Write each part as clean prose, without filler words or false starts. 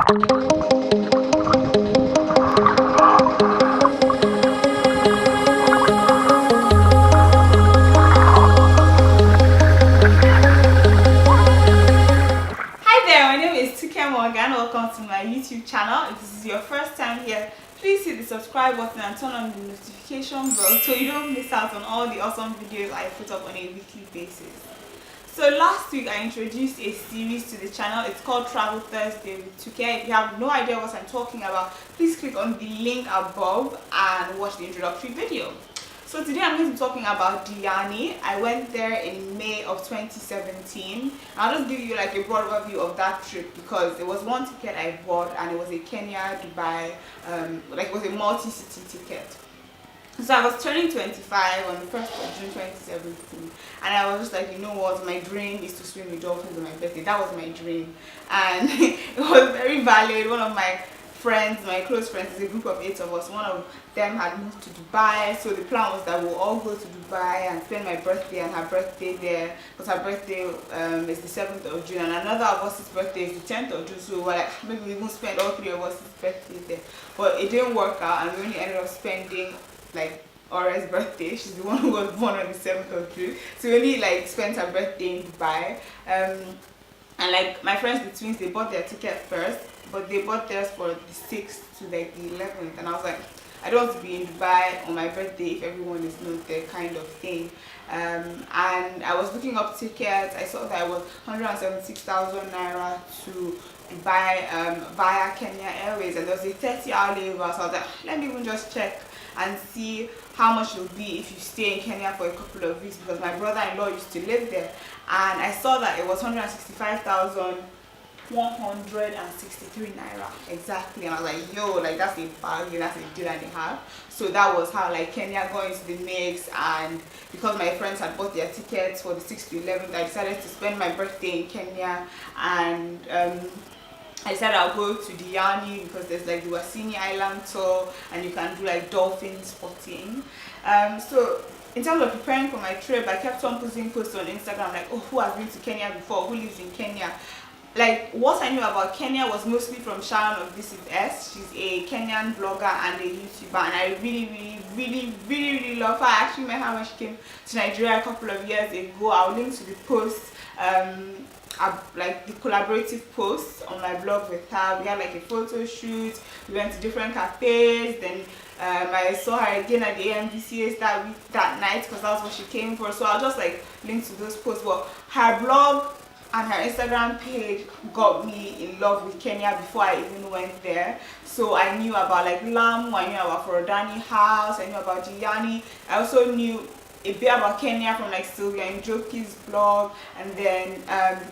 Welcome to my YouTube channel. If this is your first time here, please hit the subscribe button and turn on the notification bell so you don't miss out on all the awesome videos I put up on a weekly basis. So last week I introduced a series to the channel. It's called Travel Thursday with Tuke. If you have no idea what I'm talking about, please click on the link above and watch the introductory video. So today I'm going to be talking about Diani. I went there in May of 2017. I'll just give you like a broad overview of that trip because there was one ticket I bought and it was a Kenya, Dubai, like it was a multi-city ticket. So I was turning 25 on the 1st of June 2017 and I was just like, you know what, my dream is to swim with dolphins on my birthday. That was my dream and it was very valid. One of my friends, my close friends, is a group of 8 of us. One of them had moved to Dubai, so the plan was that we'll all go to Dubai and spend my birthday and her birthday there, because her birthday is the 7th of June and another of us' birthday is the 10th of June, so we're like, maybe we won't spend all 3 of us' birthdays there. But it didn't work out and we only ended up spending like Aura's birthday. She's the one who was born on the 7th of June, so we only like spent her birthday in Dubai. And like my friends, the twins, they bought their ticket first, but they bought theirs for the 6th to like the 11th, and I was like, I don't want to be in Dubai on my birthday if everyone is not there, kind of thing. And I was looking up tickets. I saw that it was 176,000 naira to Dubai via Kenya Airways, and there was a 30-hour layover, so I was like, let me even just check and see how much it would be if you stay in Kenya for a couple of weeks, because my brother-in-law used to live there, and I saw that it was 165,163 naira exactly, and I was like, yo, like that's a value, that's a deal and a half. So that was how like Kenya got into the mix, and because my friends had bought their tickets for the 6th to 11th, I decided to spend my birthday in Kenya, and I decided I'll go to Diani because there's like the Wasini island tour and you can do like dolphin spotting. So in terms of preparing for my trip, I kept on posting posts on Instagram like, oh, who has been to Kenya before, who lives in Kenya. Like what I knew about Kenya was mostly from Sharon of Visit S. She's a Kenyan blogger and a YouTuber, and I really love her. I actually met her when she came to Nigeria a couple of years ago. I'll link to the post, like the collaborative posts on my blog with her. We had like a photo shoot, we went to different cafes, then I saw her again at the AMVCAs that night because that was what she came for. So I'll just like link to those posts. But her blog and her Instagram page got me in love with Kenya before I even went there. So I knew about like Lamu, I knew about Forodani House, I knew about Diani. I also knew a bit about Kenya from like Sylvia Njoki's blog, and then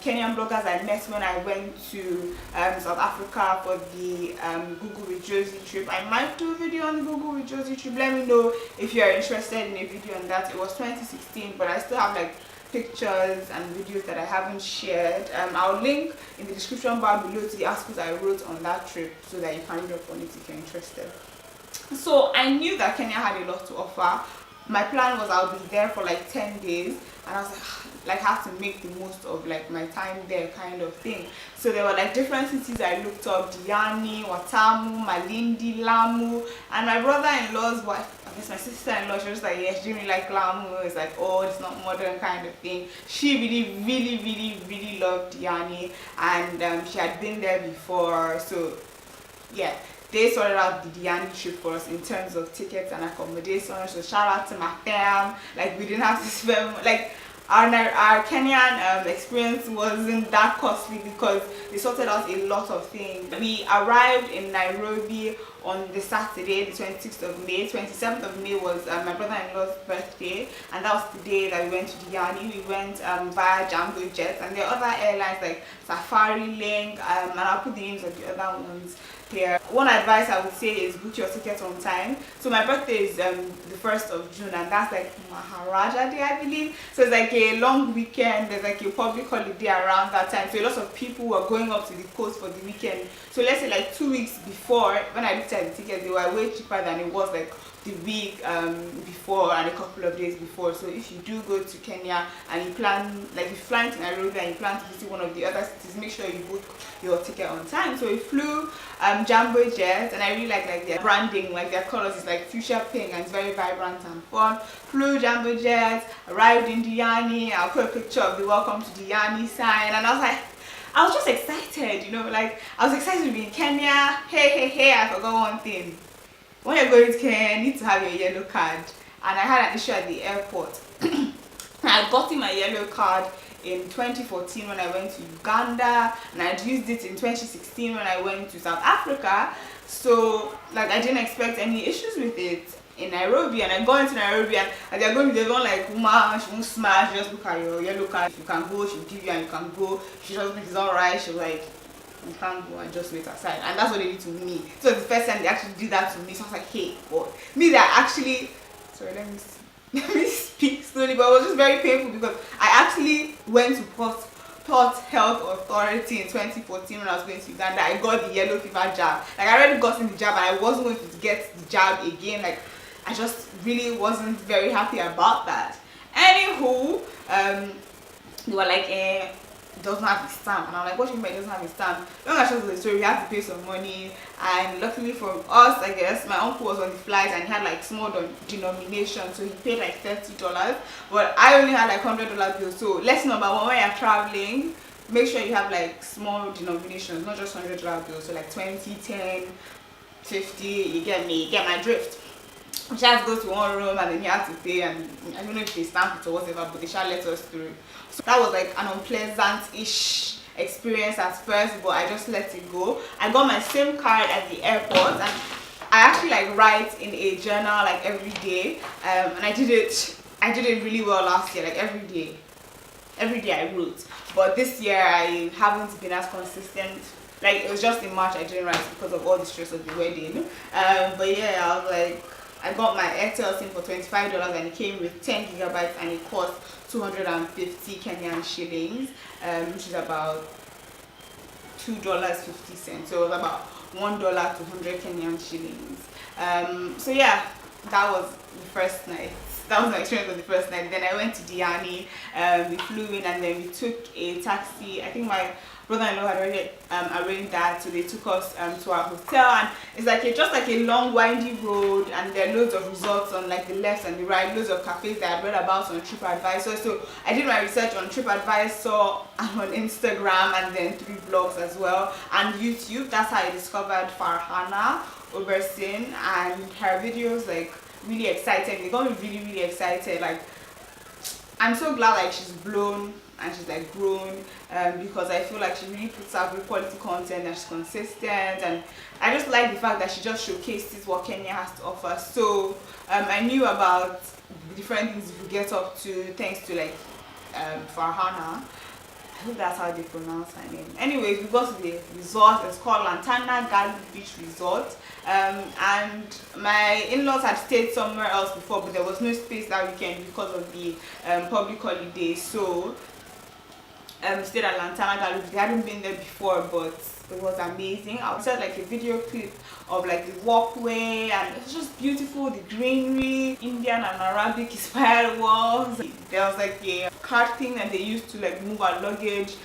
Kenyan bloggers I met when I went to South Africa for the Google with Josie trip. I might do a video on the Google with Josie trip. Let me know if you are interested in a video on that. It was 2016, but I still have like pictures and videos that I haven't shared. I'll link in the description bar below to the articles I wrote on that trip so that you can read up on it if you're interested. So I knew that Kenya had a lot to offer. My plan was I'll be there for like 10 days, and I was like I have to make the most of like my time there, kind of thing. So there were like different cities I looked up: Diani, Watamu, Malindi, Lamu, and my brother-in-law's wife, I guess my sister-in-law, she was just like, yeah, she didn't really like Lamu. It's like, oh, it's not modern, kind of thing. She really loved Diani, and she had been there before, so yeah. They sorted out the Diani trip for us in terms of tickets and accommodation. So shout out to my fam. Like we didn't have to spend like our Kenyan experience wasn't that costly because they sorted out a lot of things. We arrived in Nairobi on the Saturday, the 26th of May. 27th of May was my brother-in-law's birthday, and that was the day that we went to Diani. We went via Jambo Jets, and there are other airlines like Safari Link, and I'll put the names of the other ones here. One advice I would say is book your tickets on time. So my birthday is the 1st of June, and that's like Maharaja Day, I believe. So it's like a long weekend. There's like a public holiday around that time, so a lot of people were going up to the coast for the weekend. So let's say like 2 weeks before, when I looked at the tickets, they were way cheaper than it was like the week before and a couple of days before. So if you do go to Kenya and you plan, like you fly to Nairobi and you plan to visit one of the other cities, make sure you book your ticket on time. So we flew Jumbo Jet, and I really like their branding, like their colors is like fuchsia pink and it's very vibrant and fun. Flew Jumbo Jet, arrived in Diani. I'll put a picture of the welcome to Diani sign, and I was just excited, you know, like I was excited to be in Kenya. Hey, I forgot one thing. When you're going to Kenya, you need to have your yellow card, and I had an issue at the airport. I got in my yellow card in 2014 when I went to Uganda, and I'd used it in 2016 when I went to South Africa. So like I didn't expect any issues with it in Nairobi, and I got into Nairobi, and they're going to be like, woman, she won't smash, just look at your yellow card. If you can go, she'll give you, and you can go. She doesn't think it's alright, she'll like, you can't go, and just wait aside. And that's what they did to me. So the first time they actually did that to me, so I was like, hey, God. Me, they're actually, sorry, let me speak slowly, but it was just very painful because I actually went to Port Health Authority in 2014 when I was going to Uganda. I got the yellow fever jab. Like I already gotten the jab, and I wasn't going to get the jab again. Like I just really wasn't very happy about that. Anywho, they were like, it doesn't have a stamp, and I'm like, what do you mean it doesn't have a stamp? Long and short of the story, we had to pay some money, and luckily for us, I guess, my uncle was on the flight and he had like small denomination, so he paid like $30, but I only had like $100 bills. So lesson number one, when you're traveling, make sure you have like small denominations, not just $100 bills. So like 20, 10, 50, you get me, you get my drift. We just go to one room, and then you have to pay, and I don't know if they stamp it or whatever, but they shall let us through. So that was like an unpleasant-ish experience at first, but I just let it go. I got my SIM card at the airport, and I actually like write in a journal like every day, and I did it really well last year. Like every day I wrote, but this year I haven't been as consistent. Like it was just in March I didn't write because of all the stress of the wedding. But yeah, I was like, I got my Airtel SIM for $25, and it came with 10 gigabytes, and it cost 250 Kenyan shillings, which is about $2.50. So it was about $1 to 100 Kenyan shillings. So yeah, that was the first night. That was my experience of the first night. Then I went to Diani. We flew in, and then we took a taxi. I think my brother-in-law had already arranged that, so they took us to our hotel, and it's like just like a long windy road, and there are loads of resorts on like the left and the right, loads of cafes that I read about on TripAdvisor. So I did my research on TripAdvisor and on Instagram, and then 3 blogs as well, and YouTube. That's how I discovered Farhana Obersin, and her videos like really excited. They got me really excited. Like I'm so glad like she's blown and she's like grown, because I feel like she really puts out good quality content, and she's consistent, and I just like the fact that she just showcases what Kenya has to offer. So I knew about the different things you could get up to thanks to like Farhana. I hope that's how they pronounce her name. Anyways, we got to the resort. It's called Lantana Galu Beach Resort, and my in-laws had stayed somewhere else before, but there was no space that weekend because of the public holiday. So stayed at Lantana Galu. They hadn't been there before, but it was amazing. I set like a video clip of like the walkway, and it was just beautiful. The greenery, Indian and Arabic inspired walls. There was like a cart thing that they used to like move our luggage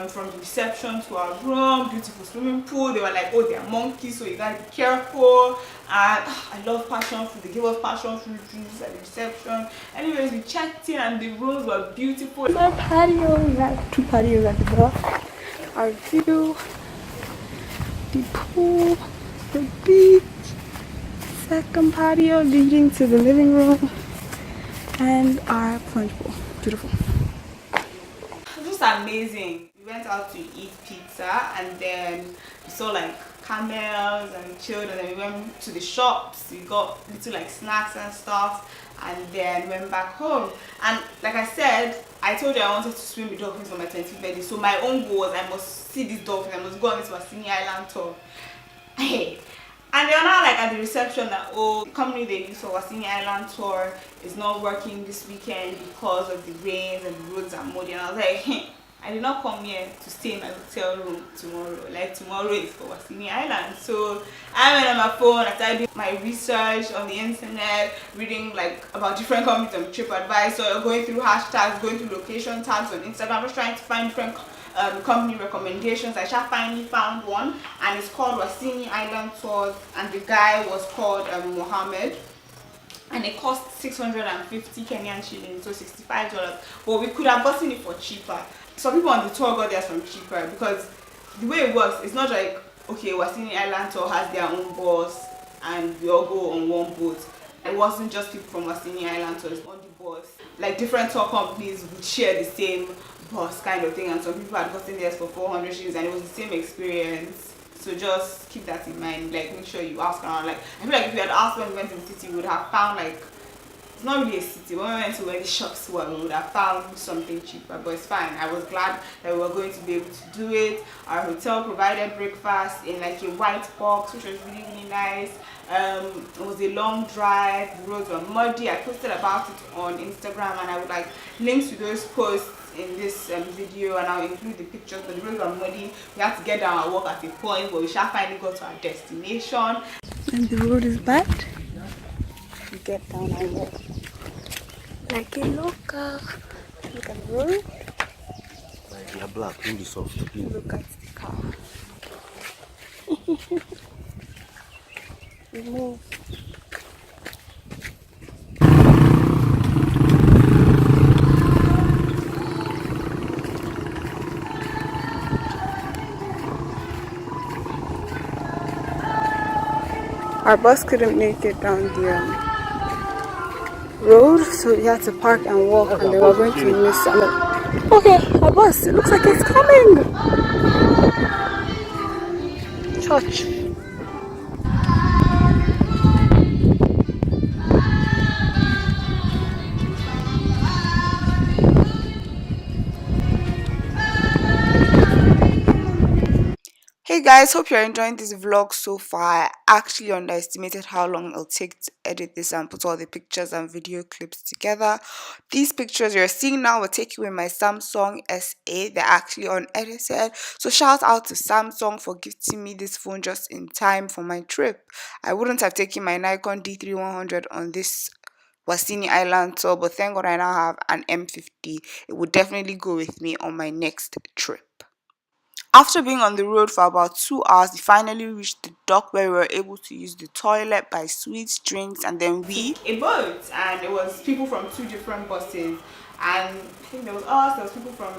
from the reception to our room. Beautiful swimming pool. They were like, oh, they're monkeys, so you gotta be careful. And I love passion fruit. They gave us passion fruit juice at the reception. Anyways, we checked in, and the rooms were beautiful. Our patio, we had 2 patios at the back. Our view, the pool, the beach, second patio leading to the living room, and our plunge pool. Beautiful. Just amazing. We went out to eat pizza, and then we saw like camels and chilled, and then we went to the shops. We got little like snacks and stuff, and then went back home. And like I said, I told you I wanted to swim with dolphins on my 20th birthday. So my own goal was I must see these dolphins. I must go on this Wasini Island tour. And they are now like at the reception that, oh, the company they use for Wasini Island tour is not working this weekend because of the rains and the roads are muddy. And I was like, I did not come here to stay in my hotel room tomorrow. Like tomorrow is for Wasini Island. So I went on my phone, I started doing my research on the internet, reading like about different companies on TripAdvisor, going through hashtags, going through location tags on Instagram, just trying to find different company recommendations. I finally found one, and it's called Wasini Island Tours, and the guy was called Mohammed, and it cost 650 Kenyan shillings, so $65. But we could have gotten it for cheaper. Some people on the tour got theirs from cheaper, because the way it works, it's not like, okay, Wasini Island Tour has their own bus and we all go on one boat. It wasn't just people from Wasini Island Tour on the bus. Like different tour companies would share the same bus kind of thing, and some people had gotten theirs for 400 shillings, and it was the same experience. So just keep that in mind. Like make sure you ask around. Like I feel like if we had asked when we went to the city, we would have found like, it's not really a city. When we went to where the shops were, we would have found something cheaper, but it's fine. I was glad that we were going to be able to do it. Our hotel provided breakfast in like a white box, which was really, really nice. It was a long drive, the roads were muddy. I posted about it on Instagram, and I would like links to those posts in this video, and I'll include the pictures. But the roads were muddy. We had to get down and walk at a point, but we shall finally go to our destination. And the road is bad. We get down and walk like a local. Look at the road. You're black, really soft. Look at the car. We move. Our bus couldn't make it down the road, so we had to park and walk, and they were going to miss some. Okay, our bus, it looks like it's coming. Church. Hey guys, hope you're enjoying this vlog so far. I actually underestimated how long it'll take to edit this and put all the pictures and video clips together. These pictures you're seeing now were taken with my Samsung S8. They're actually unedited. So shout out to Samsung for gifting me this phone just in time for my trip. I wouldn't have taken my Nikon D3100 on this Wasini Island tour, but thank God I now have an M50. It would definitely go with me on my next trip. After being on the road for about 2 hours, we finally reached the dock where we were able to use the toilet, buy sweets, drinks, and then we took a boat. And it was people from 2 different buses. And I think there was us, there was people from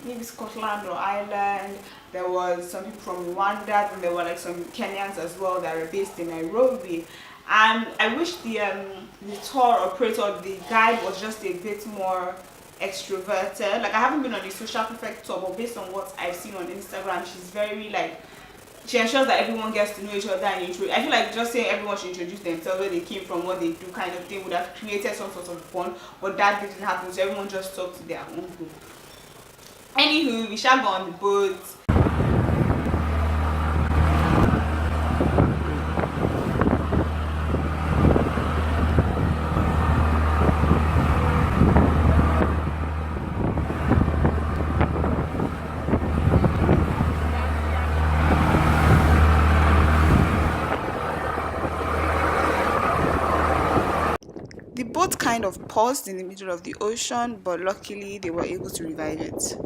maybe Scotland or Ireland, there was some people from Rwanda, and there were like some Kenyans as well that are based in Nairobi. And I wish the tour operator, the guide, was just a bit more extroverted. Like I haven't been on the social perfect tour, but based on what I've seen on Instagram, she's very like, she ensures that everyone gets to know each other and introduce. I feel like just saying everyone should introduce themselves, where they came from, what they do kind of thing would have created some sort of bond, but that didn't happen, so everyone just talked to their own group. Anywho, we shall go on the boat. The boat kind of paused in the middle of the ocean, but luckily they were able to revive it.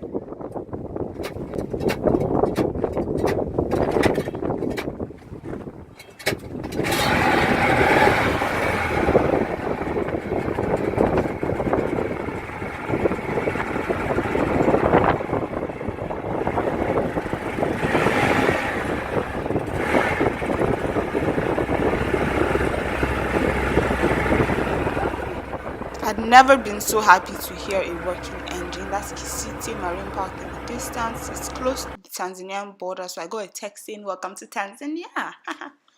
I'd never been so happy to hear a working engine. That's Kisite Marine Park in the distance. It's close to the Tanzanian border, so I got a text saying, "Welcome to Tanzania."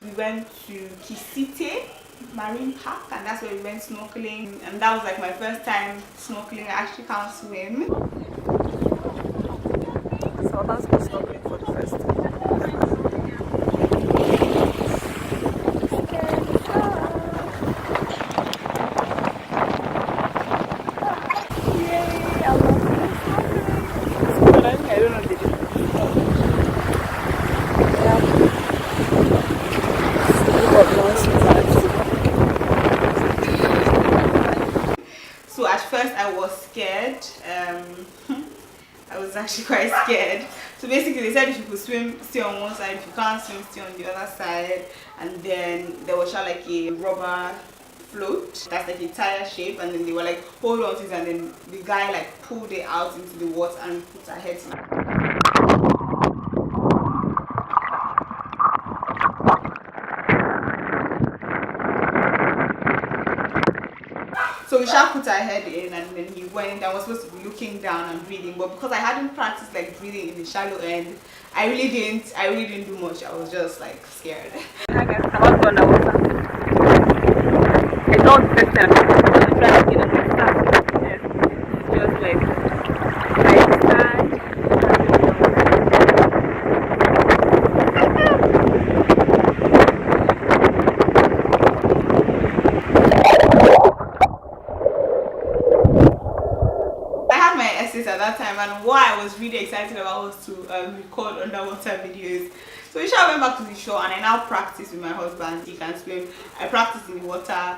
We went to Kisite Marine Park, and that's where we went snorkeling, and that was like my first time snorkeling. I actually can't swim, so that's been snorkeling for the first time. I was scared. I was actually quite scared. So basically they said if you could swim, stay on one side, if you can't swim, stay on the other side. And then there was like a rubber float that's like a tire shape, and then they were like hold on to it, and then the guy like pulled it out into the water and put our heads in. So we shall put our head in, and then he went. I was supposed to be looking down and breathing, but because I hadn't practiced like breathing in the shallow end, I really didn't do much. I was just like scared. Hi guys, I'm about to underwater. It's not the first time I'm trying to get on the start. Yes. Just like I stand. At that time, and what I was really excited about was to record underwater videos. So we went back to the shore, and I now practice with my husband. He can swim. I practice in the water.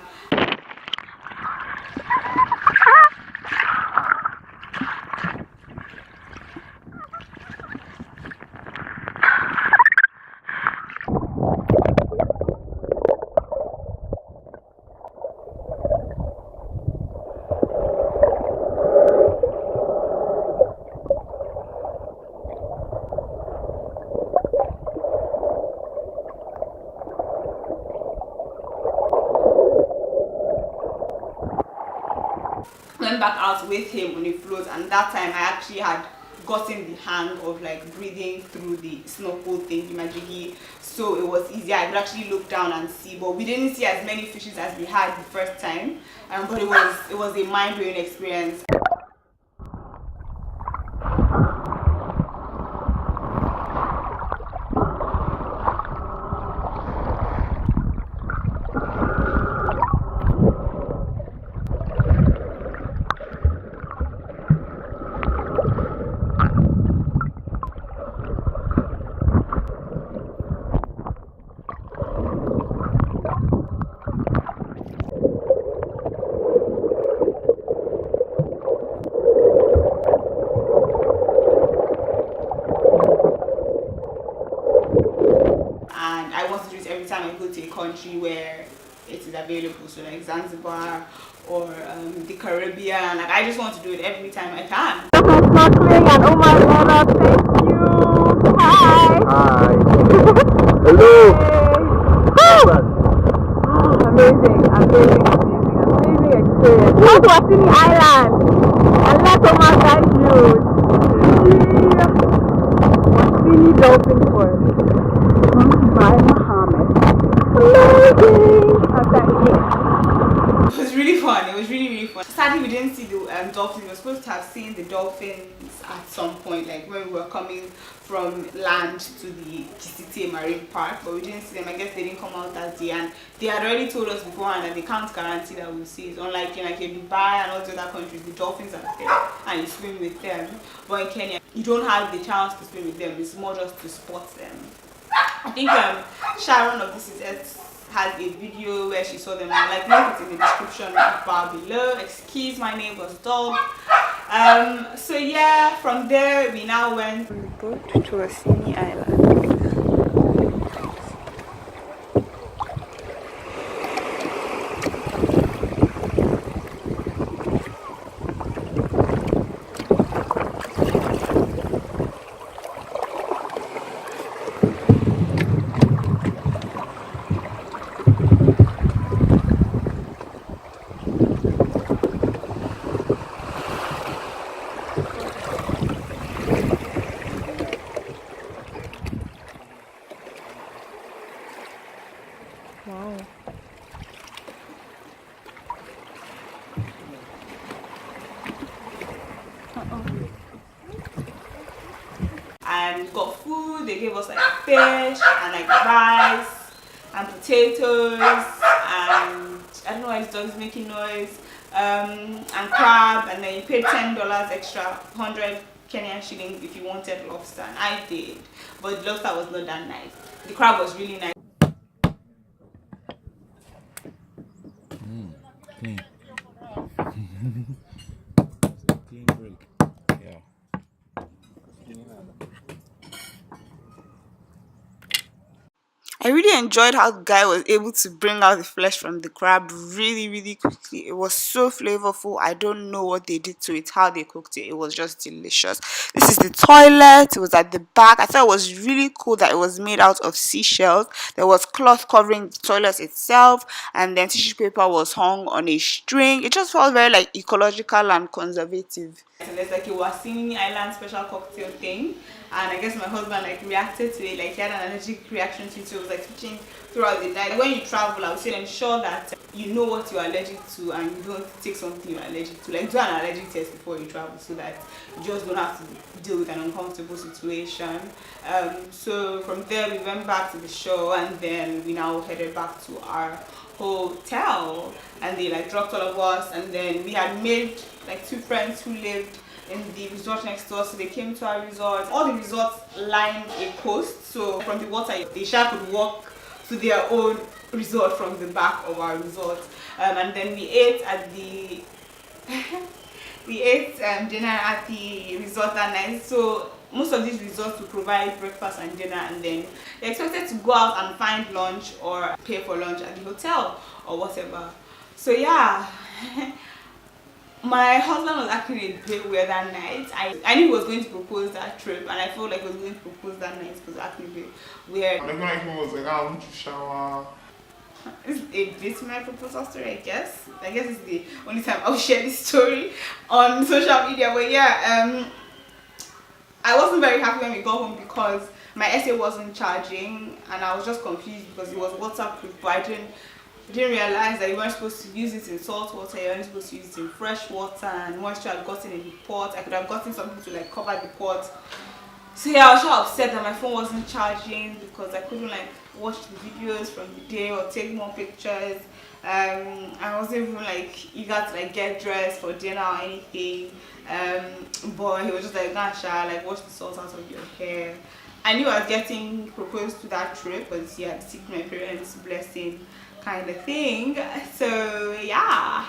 Went back out with him on a float, and that time I actually had gotten the hang of like breathing through the snorkel thing, the majigi, so it was easier. I could actually look down and see, but we didn't see as many fishes as we had the first time, but it was a mind-blowing experience. Time I go to a country where it is available, so like Zanzibar or the Caribbean, like I just want to do it every time I can. Snorkeling, and oh my god, thank you. Hi. Hi. Hello. Hey. Oh, amazing experience. Go to Wasini Island and let Omar guide you. Wasini Dolphin Forest by Muhammad. Amazing! It was really fun. It was really fun. Sadly, we didn't see the dolphins. We were supposed to have seen the dolphins at some point, like when we were coming from land to the Kisite Marine Park, but we didn't see them. I guess they didn't come out that day, and they had already told us beforehand that they can't guarantee that we'll see it. Unlike in Dubai and all the other countries, the dolphins are there and you swim with them. But in Kenya, you don't have the chance to swim with them. It's more just to spot them. I think Sharon of This Is It has a video where she saw them. I'll like link it in the description bar below. Excuse my neighbor's dog. So yeah, from there we now went on the boat to Wasini Island. Wow. And got food. They gave us like fish and like rice and potatoes, and I don't know why this dog is making noise, and crab, and then you paid $10 extra, 100 Kenyan shillings if you wanted lobster, and I did, but the lobster was not that nice. The crab was really nice. I really enjoyed how the guy was able to bring out the flesh from the crab really, really quickly. It was so flavorful. I don't know what they did to it, how they cooked it. It was just delicious. This is the toilet. It was at the back. I thought it was really cool that it was made out of seashells. There was cloth covering the toilet itself, and then tissue paper was hung on a string. It just felt very like ecological and conservative. And there's like a Wasini Island special cocktail thing, and I guess my husband like reacted to it, like he had an allergic reaction to it, so it was like switching throughout the night. When you travel, I would say ensure that you know what you're allergic to and you don't take something you're allergic to. Like do an allergic test before you travel so that you just don't have to deal with an uncomfortable situation. So from there we went back to the show, and then we now headed back to our hotel, and they like dropped all of us, and then we had made like 2 friends who lived in the resort next door, so they came to our resort. All the resorts line a coast, so from the water the shark could walk to their own resort from the back of our resort. And then we ate at the dinner at the resort that night. So most of these resorts will provide breakfast and dinner, and then you're expected to go out and find lunch or pay for lunch at the hotel or whatever. So yeah. My husband was actually a bit weird that night. I knew he was going to propose that trip, and I felt like he was going to propose that night because actually a bit weird. I like he was like, I want to shower. It's a bit my proposal story, I guess. I guess it's the only time I'll share this story on social media. But yeah, I wasn't very happy when we got home because my essay wasn't charging, and I was just confused because it was waterproof, but I didn't realize that you weren't supposed to use it in salt water, you weren't supposed to use it in fresh water, and moisture had gotten in the pot. I could have gotten something to like cover the pot. So yeah, I was so upset that my phone wasn't charging because I couldn't like watch the videos from the day or take more pictures. I wasn't even like eager to like get dressed for dinner or anything. But he was just like, Gasha, like wash the salt out of your hair. I knew I was getting proposed to that trip, but yeah, I had to seek my parents' blessing kind of thing. So yeah,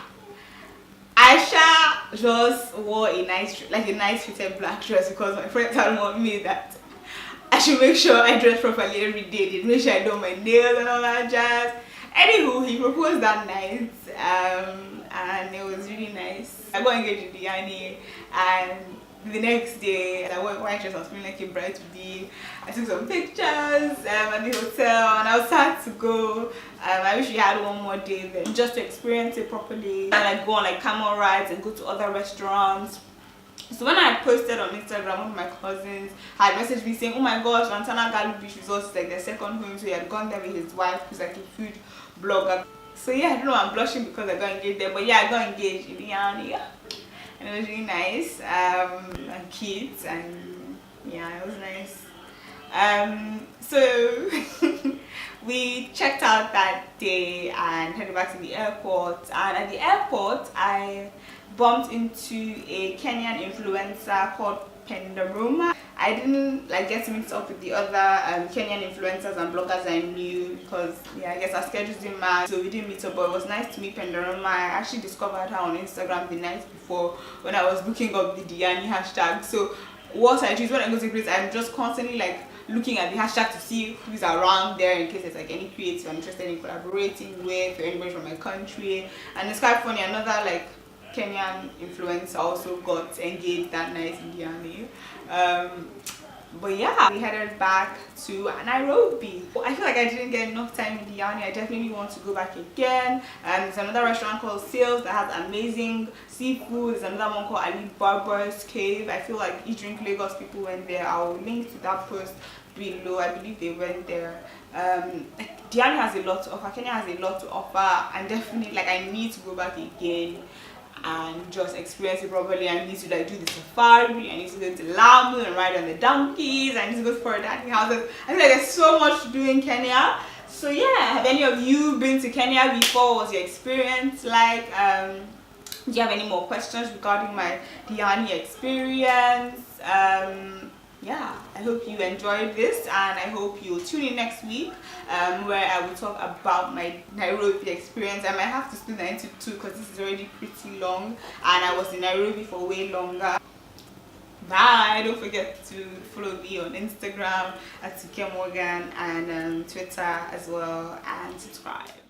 Aisha just wore a nice fitted black dress because my friends had warned me that I should make sure I dress properly every day. They make sure I do my nails and all that jazz. Anywho, he proposed that night, and it was really nice. I got engaged in Diani, and the next day I went white dress. I was feeling like a bride to be. I took some pictures at the hotel, and I was sad to go. I wish we had one more day then just to experience it properly, and like go on like camel rides and go to other restaurants. So when I posted on Instagram, one of my cousins had messaged me saying, oh my gosh, Lantana Galu Beach Resort is like their second home. So he had gone there with his wife, who's like a food blogger. So yeah, I don't know, I'm blushing because I got engaged there, but yeah, I got engaged in Diani, and it was really nice, and cute, and yeah, it was nice. So we checked out that day and headed back to the airport, and at the airport I bumped into a Kenyan influencer called Pendaruma. I didn't like get mixed up with the other Kenyan influencers and bloggers I knew because yeah, I guess our schedules didn't match, so we didn't meet up. But it was nice to meet Pendaruma. I actually discovered her on Instagram the night before when I was looking up the Diani hashtag. So what I do is when I go to a place, I'm just constantly like looking at the hashtag to see who's around there in case there's like any creators I'm interested in collaborating with or anybody from my country. And it's quite funny, another like Kenyan influencer also got engaged that night in Diani. But yeah, we headed back to Nairobi. I feel like I didn't get enough time in Diani. I definitely want to go back again. There's another restaurant called Sales that has amazing seafood. There's another one called Ali Barber's Cave. I feel like Eat Drink Lagos people went there. I'll link to that post below. I believe they went there. Diani has a lot to offer. Kenya has a lot to offer, and definitely like I need to go back again and just experience it properly. I need to like do the safari, I need to go to Lamu and ride on the donkeys, I need to go to Forodati houses. I feel like there's so much to do in Kenya. So yeah, have any of you been to Kenya before? What was your experience like? Do you have any more questions regarding my Diani experience? Yeah, I hope you enjoyed this, and I hope you'll tune in next week where I will talk about my Nairobi experience. I might have to split that into two because this is already pretty long and I was in Nairobi for way longer. Bye. Don't forget to follow me on Instagram at Tuke Morgan and Twitter as well, and subscribe.